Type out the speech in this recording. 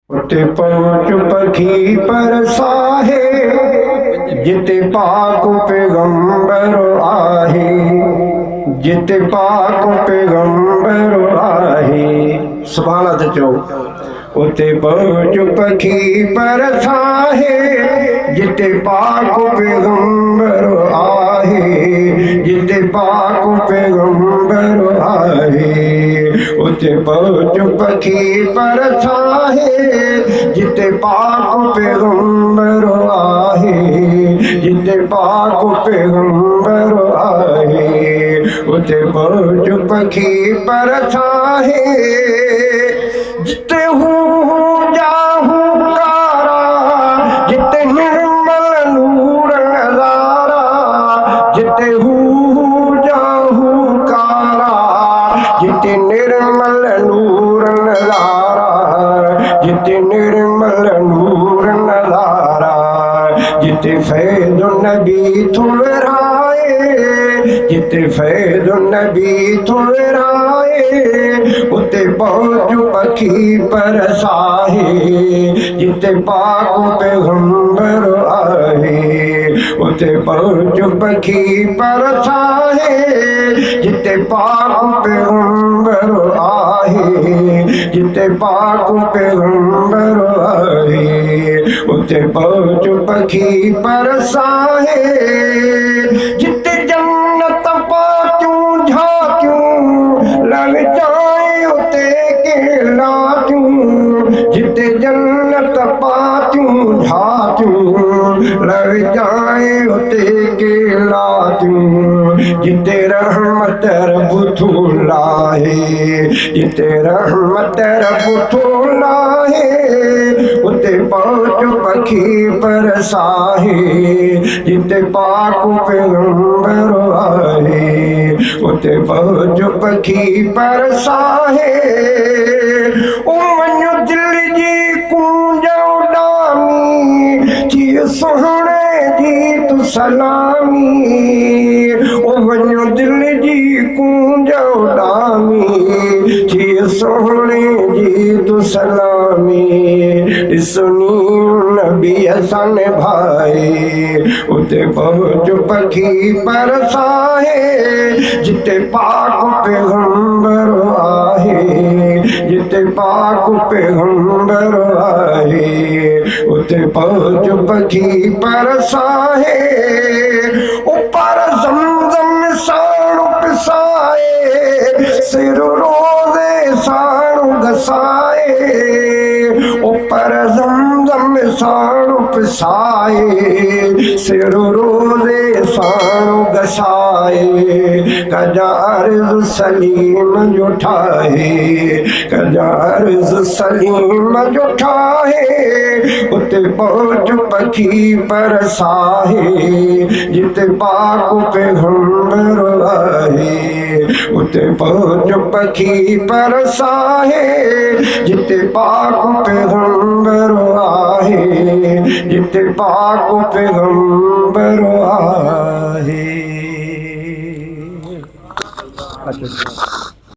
उते पहुँच पखी पर साहे, जिते पाक पैगंबर आहे, जिते पाक पैगंबर आहे। सुभान अल्लाह चओ। उते पहुँच पखी पर साहे, जिते पाक पैगंबर आहे, जिते पाक पैगंबर आहे। उते पहुँच पखी पर साहे, जिते पाक पैगंबर आहे, जिते पाक पैगंबर आहे। उते पहुँच पखी पर साहे, जिते हूँ जाहू कारा, जिते निर्मल नूर नजारा, जिते हूँ जाहू कारा, जिते निर्मल नूर नजारा, जिते निर्मल नूर नजारा, जिते फैज़ नबी थुराए, जिते फैज़ नबी थुराए। उते पहुँच पखी पर साहे, जिते पाक पैगंबर आहे। उते पहुँच पखी पर साहे, जिते पाक पैगंबर आहे, जिते पाक पैगंबर आहे। उते पहुँच पखी पर साहे, जिते जन्नत पातियूं झांकियूं लग जाए उते के लातियूं, जिते जन्नत पातियूं झांकियूं लग जाए उते के लातियूं। जिते रहमत रब थो लाहे, जिते रहमत रब थो लाहे। उते पहुँच पखी पर साहे, जिते पाक पैगंबर आहे। उते पहुँच पखी पर साहे, वञो दिल जी कूंज उॾामी, थी सुहिणे जी तू सलामी। वञो दिल जी कूंज उॾामी, थी सुहिणे जी तू सलामी। ॾिसनी नबी सन भाई, उते पहुँच पखी पर साहे, जिते पाक पैगंबर आहे, जिते पाक पैगंबर आहे। उते पहुँच पखी पर साहे, ऊपर ज़मज़म साणु पिसाए, सिर रोज़े साणु घसाए। ऊपर ज़मज़म साणु पिसाए, सिर रोज़े साणु घसाए। कजा अर्ज़ सलीम जो ठाहे, कजा अर्ज़ सलीम जो ठाहे। उते पहुँच पखी पर साहे, जिते पाक पैगंबर आहे। उते पहुँच पखी पर साहे, जिते पाक पैगंबर आहे, जिते पाक पैगंबर आहे।